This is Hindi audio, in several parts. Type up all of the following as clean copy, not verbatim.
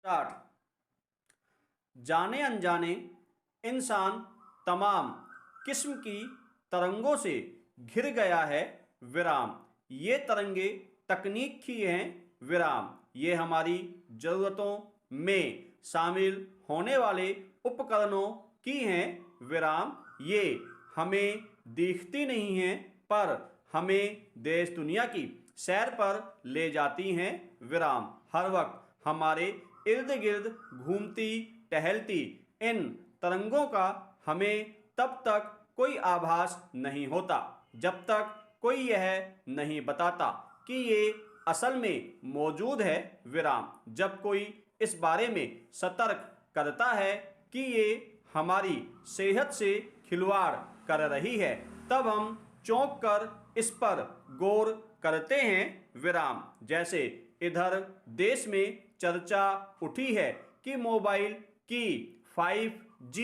स्टार्ट। जाने अनजाने इंसान तमाम किस्म की तरंगों से घिर गया है विराम। ये तरंगे तकनीक की हैं विराम। ये हमारी ज़रूरतों में शामिल होने वाले उपकरणों की हैं विराम। ये हमें दिखती नहीं हैं पर हमें देश दुनिया की सैर पर ले जाती हैं विराम। हर वक्त हमारे इर्द गिर्द घूमती टहलती इन तरंगों का हमें तब तक कोई आभास नहीं होता जब तक कोई यह नहीं बताता कि ये असल में मौजूद है विराम। जब कोई इस बारे में सतर्क करता है कि ये हमारी सेहत से खिलवाड़ कर रही है, तब हम चौंक कर इस पर गौर करते हैं विराम। जैसे इधर देश में चर्चा उठी है कि मोबाइल की 5G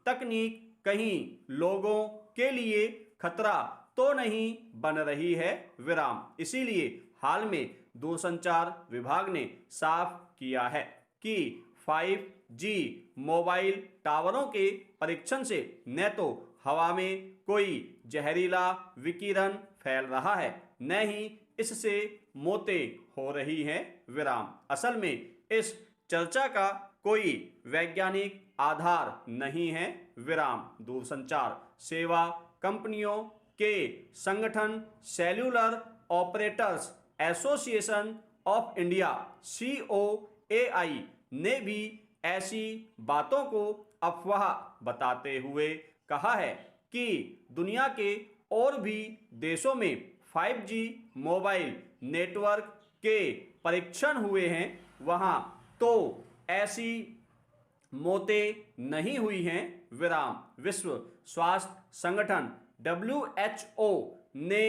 तकनीक कहीं लोगों के लिए खतरा तो नहीं बन रही है विराम। इसीलिए हाल में दूरसंचार विभाग ने साफ किया है कि 5G मोबाइल टावरों के परीक्षण से न तो हवा में कोई जहरीला विकिरण फैल रहा है, न ही इससे मौतें हो रही हैं विराम। असल में इस चर्चा का कोई वैज्ञानिक आधार नहीं है विराम। दूरसंचार सेवा कंपनियों के संगठन cellular operators association of India COAI ने भी ऐसी बातों को अफवाह बताते हुए कहा है कि दुनिया के और भी देशों में 5G मोबाइल नेटवर्क के परीक्षण हुए हैं, वहां तो ऐसी मौतें नहीं हुई हैं विराम। विश्व स्वास्थ्य संगठन WHO ने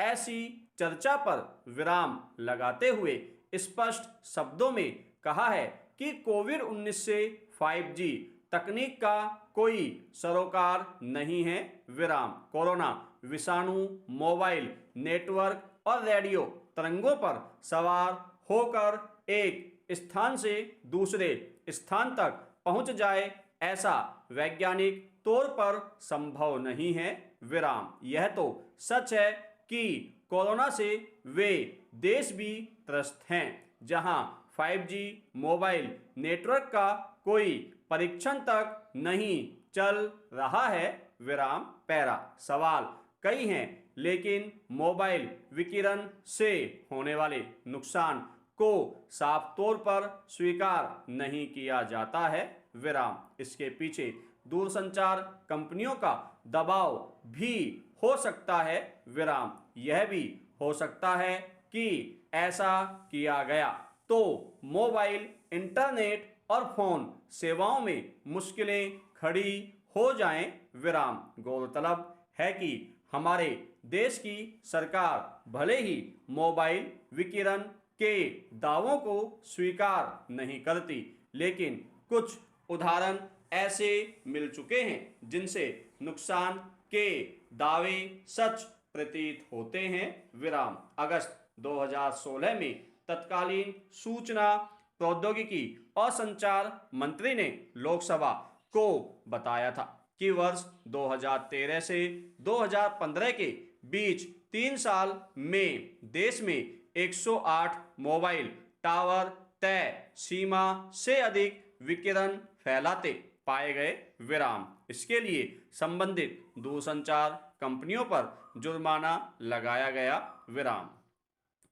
ऐसी चर्चा पर विराम लगाते हुए स्पष्ट शब्दों में कहा है कि कोविड-19 से 5G तकनीक का कोई सरोकार नहीं है विराम। कोरोना विषाणु मोबाइल नेटवर्क और रेडियो तरंगों पर सवार होकर एक स्थान से दूसरे स्थान तक पहुंच जाए, ऐसा वैज्ञानिक तौर पर संभव नहीं है विराम। यह तो सच है कि कोरोना से वे देश भी त्रस्त हैं जहां 5G मोबाइल नेटवर्क का कोई परीक्षण तक नहीं चल रहा है विराम। पैरा सवाल कई हैं, लेकिन मोबाइल विकिरण से होने वाले नुकसान को साफ तौर पर स्वीकार नहीं किया जाता है विराम। इसके पीछे दूरसंचार कंपनियों का दबाव भी हो सकता है विराम। यह भी हो सकता है कि ऐसा किया गया तो मोबाइल इंटरनेट और फोन सेवाओं में मुश्किलें खड़ी हो जाएं विराम। गौरतलब है कि हमारे देश की सरकार भले ही मोबाइल विकिरण के दावों को स्वीकार नहीं करती, लेकिन कुछ उदाहरण ऐसे मिल चुके हैं जिनसे नुकसान के दावे सच प्रतीत होते हैं विराम। अगस्त 2016 में तत्कालीन सूचना प्रौद्योगिकी और संचार मंत्री ने लोकसभा को बताया था कि वर्ष 2013 से 2015 के बीच 3 साल में देश में 108 मोबाइल टावर तय सीमा से अधिक विकिरण फैलाते पाए गए विराम। इसके लिए संबंधित दूरसंचार कंपनियों पर जुर्माना लगाया गया विराम।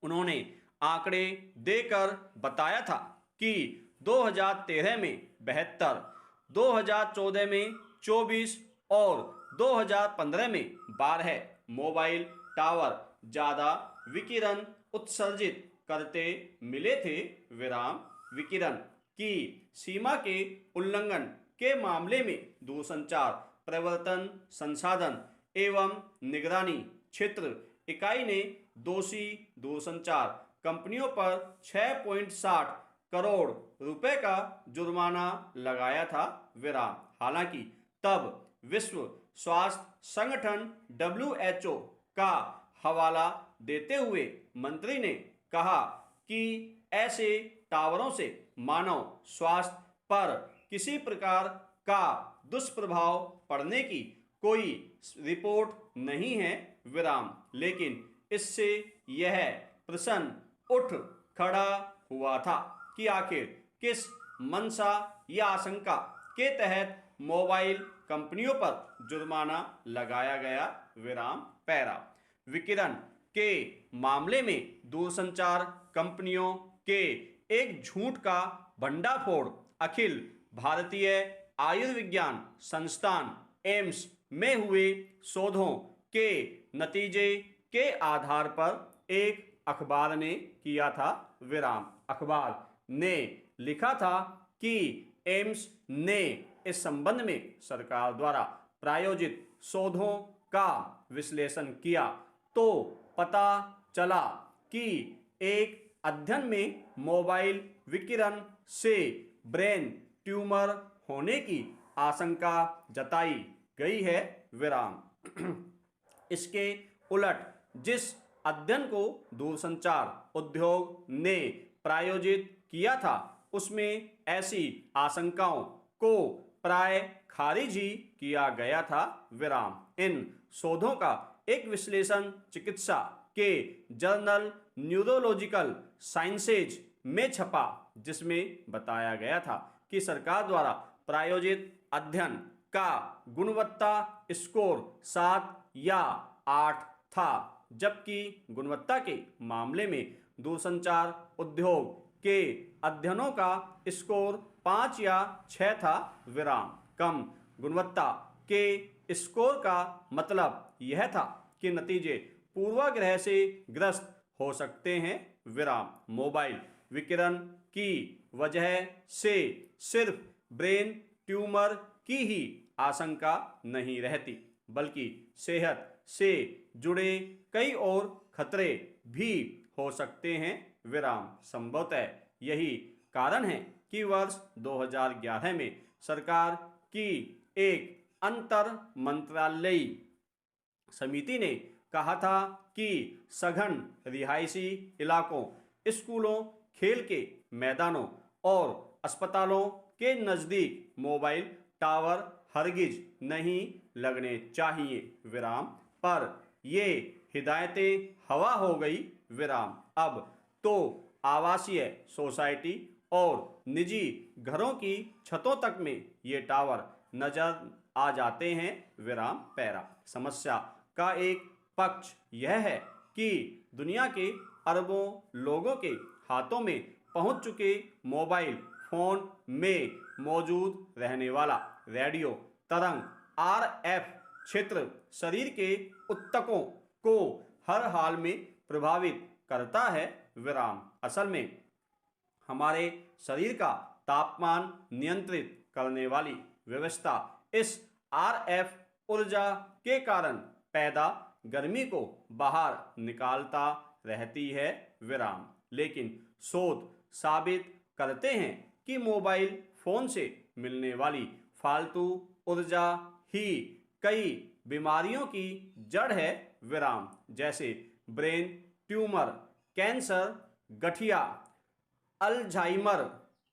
उन्होंने आंकड़े देकर बताया था कि 2013 में 72, 2014 में 24 और 2015 में 12 मोबाइल टावर ज्यादा विकिरण उत्सर्जित करते मिले थे विराम। विकिरण की सीमा के उल्लंघन के मामले में दूरसंचार प्रवर्तन संसाधन एवं निगरानी क्षेत्र इकाई ने दोषी दूरसंचार कंपनियों पर 6.60 करोड़ रुपए का जुर्माना लगाया था विराम। हालांकि तब विश्व स्वास्थ्य संगठन WHO का हवाला देते हुए मंत्री ने कहा कि ऐसे टावरों से मानव स्वास्थ्य पर किसी प्रकार का दुष्प्रभाव पड़ने की कोई रिपोर्ट नहीं है विराम। लेकिन इससे यह प्रश्न उठ खड़ा हुआ था कि आखिर किस मंशा या आशंका के तहत मोबाइल कंपनियों पर जुर्माना लगाया गया विराम पैरा। विकिरण के मामले में दूरसंचार कंपनियों के एक झूठ का भंडाफोड़ अखिल भारतीय आयुर्विज्ञान संस्थान एम्स में हुए शोधों के नतीजे के आधार पर एक अखबार ने किया था विराम। अखबार ने लिखा था कि एम्स ने इस संबंध में सरकार द्वारा प्रायोजित शोधों का विश्लेषण किया तो पता चला कि एक अध्ययन में मोबाइल विकिरण से ब्रेन ट्यूमर होने की आशंका जताई गई है विराम। इसके उलट जिस अध्ययन को दूरसंचार उद्योग ने प्रायोजित किया था उसमें ऐसी आशंकाओं को प्राय खारिज ही किया गया था विराम। इन शोधों का एक विश्लेषण चिकित्सा के जर्नल न्यूरोलॉजिकल साइंसेज में छपा जिसमें बताया गया था कि सरकार द्वारा प्रायोजित अध्ययन का गुणवत्ता स्कोर 7 या 8 था, जबकि गुणवत्ता के मामले में दूरसंचार उद्योग के अध्ययनों का स्कोर 5 या 6 था विराम। कम गुणवत्ता के स्कोर का मतलब यह था कि नतीजे पूर्वाग्रह से ग्रस्त हो सकते हैं विराम। मोबाइल विकिरण की वजह से सिर्फ ब्रेन ट्यूमर की ही आशंका नहीं रहती बल्कि सेहत से जुड़े कई और खतरे भी हो सकते हैं विराम। संभवतः यही कारण है कि वर्ष 2011 में सरकार की एक अंतर मंत्रालयी समिति ने कहा था कि सघन रिहायशी इलाकों, स्कूलों, खेल के मैदानों और अस्पतालों के नज़दीक मोबाइल टावर हरगिज नहीं लगने चाहिए विराम। पर ये हिदायतें हवा हो गई विराम। अब तो आवासीय सोसाइटी और निजी घरों की छतों तक में ये टावर नजर आ जाते हैं विराम पैरा। समस्या का एक पक्ष यह है कि दुनिया के अरबों लोगों के हाथों में पहुंच चुके मोबाइल फोन में मौजूद रहने वाला रेडियो तरंग RF क्षेत्र शरीर के ऊतकों को हर हाल में प्रभावित करता है विराम। असल में हमारे शरीर का तापमान नियंत्रित करने वाली व्यवस्था इस RF ऊर्जा के कारण पैदा गर्मी को बाहर निकालता रहती है विराम। लेकिन शोध साबित करते हैं कि मोबाइल फोन से मिलने वाली फालतू ऊर्जा ही कई बीमारियों की जड़ है विराम, जैसे ब्रेन ट्यूमर, कैंसर, गठिया, अल्जाइमर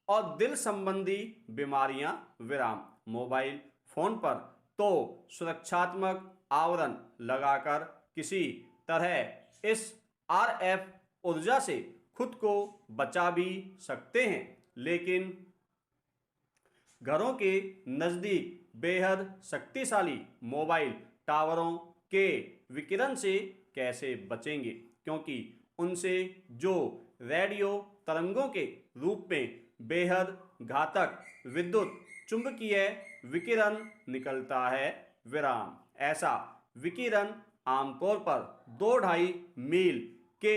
और दिल संबंधी बीमारियां विराम। मोबाइल फोन पर तो सुरक्षात्मक आवरण लगाकर किसी तरह इस RF ऊर्जा से खुद को बचा भी सकते हैं, लेकिन घरों के नज़दीक बेहद शक्तिशाली मोबाइल टावरों के विकिरण से कैसे बचेंगे, क्योंकि उनसे जो रेडियो तरंगों के रूप में बेहद घातक विद्युत चुंबकीय विकिरण निकलता है विराम। ऐसा विकिरण आमतौर पर 2-2.5 मील के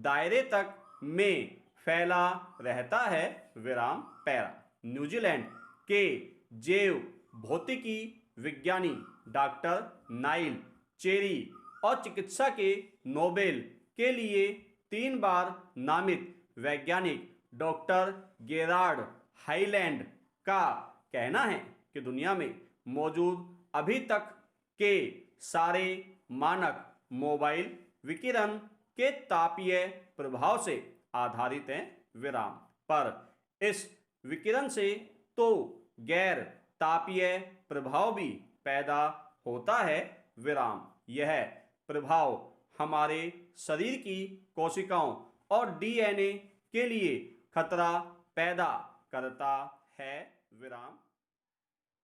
दायरे तक में फैला रहता है विराम पैरा। न्यूजीलैंड के जैव भौतिकी विज्ञानी डॉक्टर नाइल चेरी और चिकित्सा के नोबेल के लिए 3 बार नामित वैज्ञानिक डॉक्टर गेरार्ड हाईलैंड का कहना है कि दुनिया में मौजूद अभी तक के सारे मानक मोबाइल विकिरण के तापीय प्रभाव से आधारित हैं विराम। पर इस विकिरण से तो गैर तापीय प्रभाव भी पैदा होता है विराम। यह प्रभाव हमारे शरीर की कोशिकाओं और डीएनए के लिए खतरा पैदा करता है विराम।